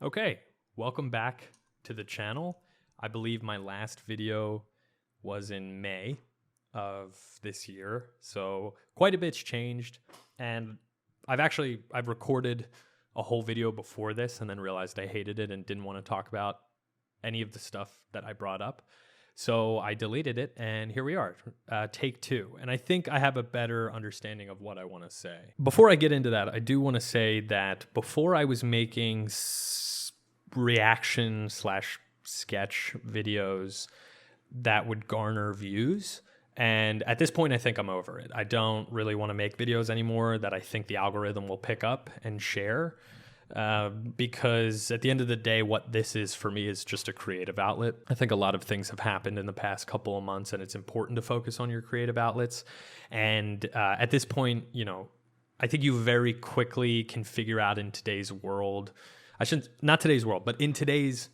Okay, welcome back to the channel. I believe my last video was in May of this year, so quite a bit's changed. And I've recorded a whole video before this and then realized I hated it and didn't want to talk about any of the stuff that I brought up. So I deleted it, and here we are, take two. And I think I have a better understanding of what I want to say. Before I get into that, I do want to say that before I was making reaction / sketch videos that would garner views, and at this point, I think I'm over it. I don't really want to make videos anymore that I think the algorithm will pick up and share. Because at the end of the day, what this is for me is just a creative outlet. I think a lot of things have happened in the past couple of months, and it's important to focus on your creative outlets. And at this point, I think you very quickly can figure out in today's world, not today's world, but in today's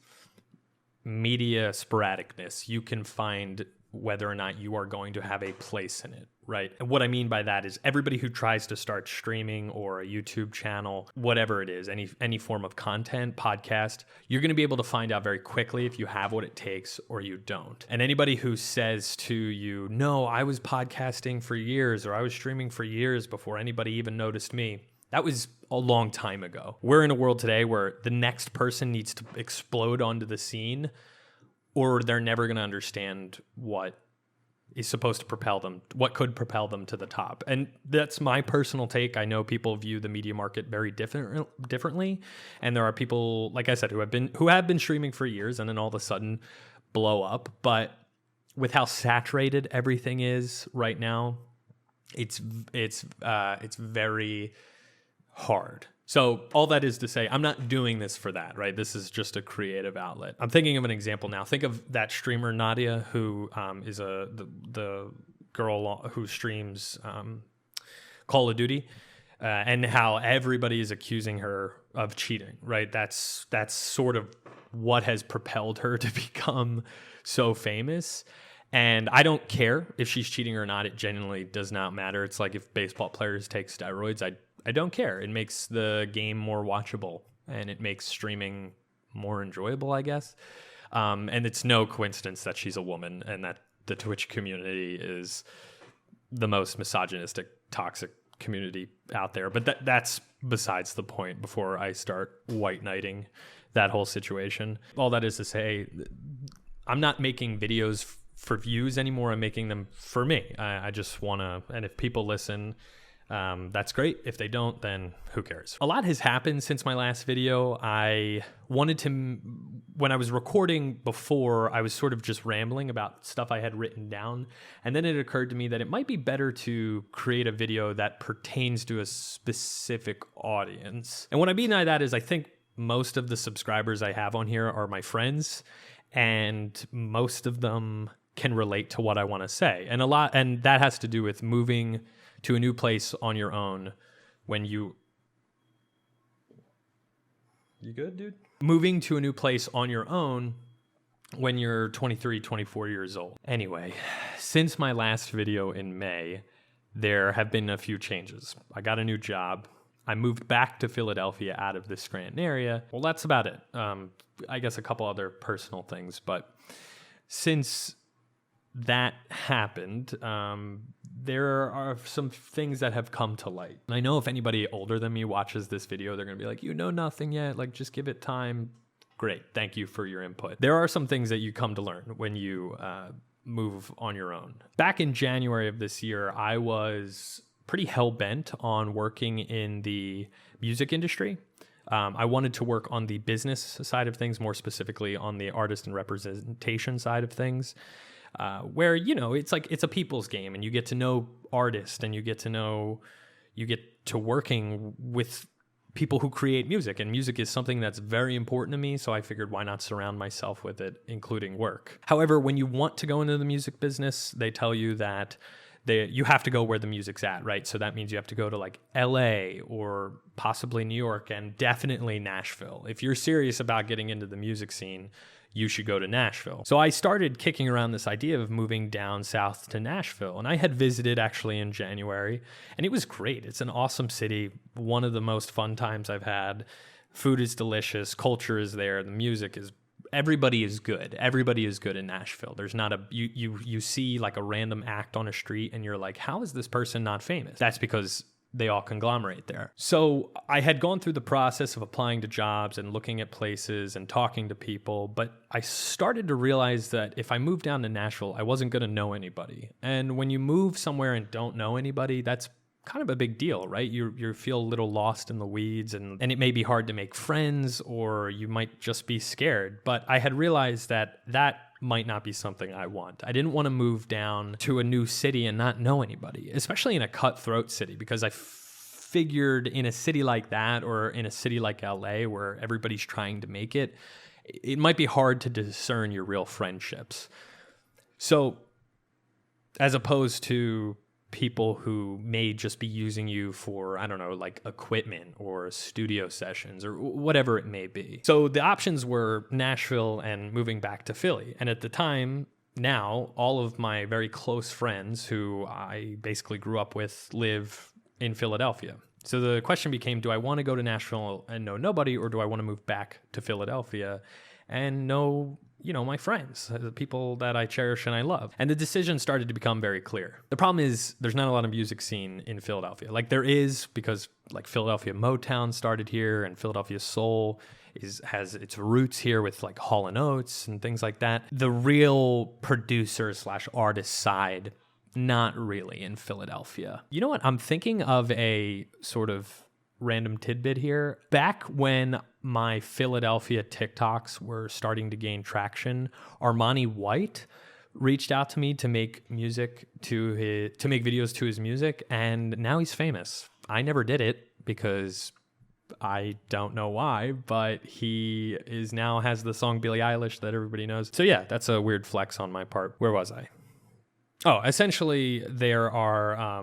media sporadicness, you can find whether or not you are going to have a place in it, right? And what I mean by that is everybody who tries to start streaming or a YouTube channel, whatever it is, any form of content, podcast, you're going to be able to find out very quickly if you have what it takes or you don't. And anybody who says to you, no, I was podcasting for years or I was streaming for years before anybody even noticed me, that was a long time ago. We're in a world today where the next person needs to explode onto the scene, or they're never going to understand what is supposed to propel them, what could propel them to the top. And that's my personal take. I know people view the media market very differently. And there are people, like I said, who have been streaming for years and then all of a sudden blow up. But with how saturated everything is right now, it's very hard. So all that is to say, I'm not doing this for that, right? This is just a creative outlet. I'm thinking of an example now. Think of that streamer Nadia, who is the girl who streams Call of Duty, and how everybody is accusing her of cheating, right? That's sort of what has propelled her to become so famous. And I don't care if she's cheating or not. It genuinely does not matter. It's like if baseball players take steroids, I don't care. It makes the game more watchable and it makes streaming more enjoyable, I guess. And it's no coincidence that she's a woman and that the Twitch community is the most misogynistic, toxic community out there. But that's besides the point before I start white knighting that whole situation. All that is to say, I'm not making videos for views anymore. I'm making them for me. I just want to, and if people listen, that's great. If they don't, then who cares? A lot has happened since my last video. When I was recording before, I was sort of just rambling about stuff I had written down. And then it occurred to me that it might be better to create a video that pertains to a specific audience. And what I mean by that is I think most of the subscribers I have on here are my friends, and most of them can relate to what I want to say. And that has to do with moving to a new place on your own when you good, dude? Moving to a new place on your own when you're 23, 24 years old. Anyway, since my last video in May, there have been a few changes. I got a new job. I moved back to Philadelphia out of the Scranton area. Well, that's about it. I guess a couple other personal things, but since that happened, there are some things that have come to light. And I know if anybody older than me watches this video, they're going to be like, you know nothing yet, like just give it time. Great, thank you for your input. There are some things that you come to learn when you move on your own. Back in January of this year, I was pretty hell-bent on working in the music industry. I wanted to work on the business side of things, more specifically on the artist and representation side of things. Where, it's a people's game and you get to know artists and you get to working with people who create music, and music is something that's very important to me. So I figured, why not surround myself with it, including work? However, when you want to go into the music business, they tell you that you have to go where the music's at, right? So that means you have to go to like LA or possibly New York and definitely Nashville. If you're serious about getting into the music scene, you should go to Nashville. So I started kicking around this idea of moving down south to Nashville. And I had visited actually in January, and it was great. It's an awesome city, one of the most fun times I've had. Food is delicious. Culture is there. The music is, everybody is good. Everybody is good in Nashville. There's not a, you see like a random act on a street and you're like, how is this person not famous? That's because they all conglomerate there. So I had gone through the process of applying to jobs and looking at places and talking to people, but I started to realize that if I moved down to Nashville, I wasn't going to know anybody. And when you move somewhere and don't know anybody, that's kind of a big deal, right? You feel a little lost in the weeds, and it may be hard to make friends, or you might just be scared. But I had realized that might not be something I want. I didn't want to move down to a new city and not know anybody, especially in a cutthroat city, because I figured in a city like that, or in a city like LA where everybody's trying to make it, it might be hard to discern your real friendships. So as opposed to people who may just be using you for, I don't know, like equipment or studio sessions or whatever it may be. So the options were Nashville and moving back to Philly. And at the time, now, all of my very close friends who I basically grew up with live in Philadelphia. So the question became, do I want to go to Nashville and know nobody, or do I want to move back to Philadelphia and know, my friends, the people that I cherish and I love? And the decision started to become very clear. The problem is there's not a lot of music scene in Philadelphia. Like there is, because like Philadelphia Motown started here, and Philadelphia Soul has its roots here with like Hall & Oates and things like that. The real producer/artist side, not really in Philadelphia. You know what? I'm thinking of a sort of random tidbit here. Back when my Philadelphia TikToks were starting to gain traction, Armani White reached out to me to make music to make videos to his music, and now he's famous. I never did it because I don't know why, but he now has the song Billie Eilish that everybody knows. So yeah, that's a weird flex on my part. Where was I? Oh, essentially there are,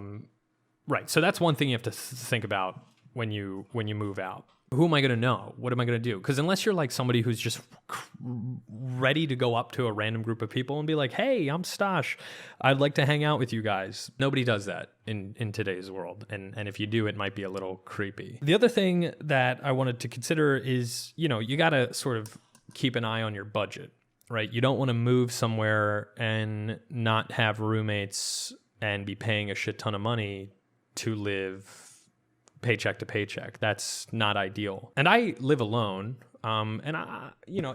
right. So that's one thing you have to think about when you move out. Who am I going to know? What am I going to do? Because unless you're like somebody who's just ready to go up to a random group of people and be like, hey, I'm Stosh, I'd like to hang out with you guys. Nobody does that in today's world. And if you do, it might be a little creepy. The other thing that I wanted to consider is, you got to sort of keep an eye on your budget, right? You don't want to move somewhere and not have roommates and be paying a shit ton of money to live paycheck to paycheck. That's not ideal. And I live alone. And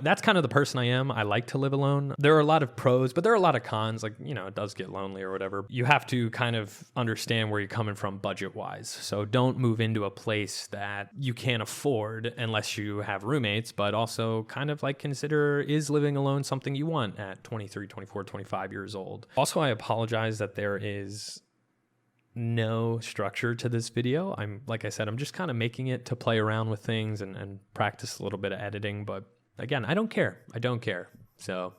that's kind of the person I am. I like to live alone. There are a lot of pros, but there are a lot of cons. Like, it does get lonely or whatever. You have to kind of understand where you're coming from budget wise. So don't move into a place that you can't afford unless you have roommates, but also kind of like consider, is living alone something you want at 23, 24, 25 years old? Also, I apologize that there is no structure to this video. Like I said, I'm just kind of making it to play around with things and practice a little bit of editing. But again, I don't care. So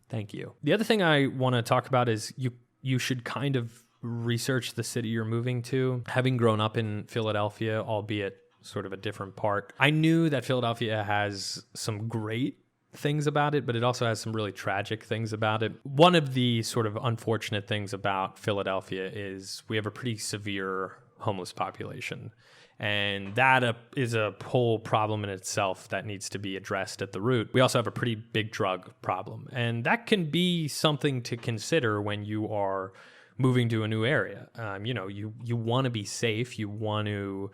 thank you. The other thing I want to talk about is you should kind of research the city you're moving to. Having grown up in Philadelphia, albeit sort of a different part, I knew that Philadelphia has some great things about it, but it also has some really tragic things about it. One of the sort of unfortunate things about Philadelphia is we have a pretty severe homeless population. And that is a whole problem in itself that needs to be addressed at the root. We also have a pretty big drug problem. And that can be something to consider when you are moving to a new area. You want to be safe. You want to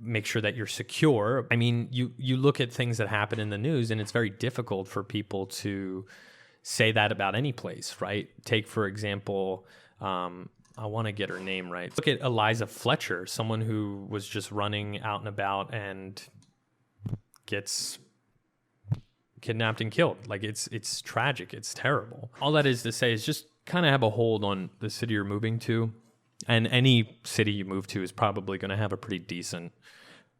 make sure that you're secure. I mean, you look at things that happen in the news, and it's very difficult for people to say that about any place, right? Take, for example, I want to get her name right. Look at Eliza Fletcher, someone who was just running out and about and gets kidnapped and killed. Like it's tragic. It's terrible. All that is to say is just kind of have a hold on the city you're moving to. And any city you move to is probably going to have a pretty decent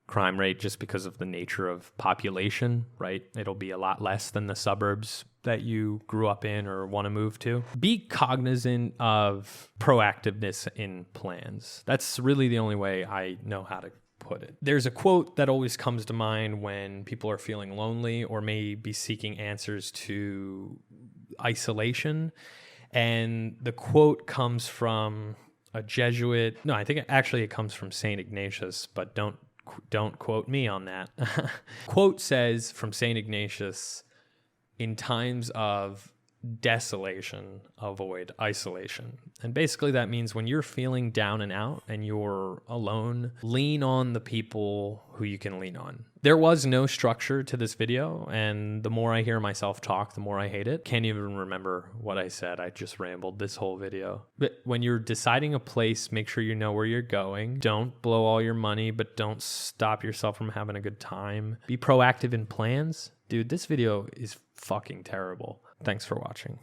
crime rate just because of the nature of population, right? It'll be a lot less than the suburbs that you grew up in or want to move to. Be cognizant of proactiveness in plans. That's really the only way I know how to put it. There's a quote that always comes to mind when people are feeling lonely or may be seeking answers to isolation. And the quote comes from a Jesuit. No, I think it comes from St. Ignatius, but don't Don't quote me on that. Quote says from St. Ignatius, in times of desolation, avoid isolation. And basically that means when you're feeling down and out and you're alone, lean on the people who you can lean on. There was no structure to this video, and the more I hear myself talk, the more I hate it. Can't even remember what I said. I just rambled this whole video. But when you're deciding a place, make sure you know where you're going. Don't blow all your money, but don't stop yourself from having a good time. Be proactive in plans. Dude, this video is fucking terrible. Thanks for watching.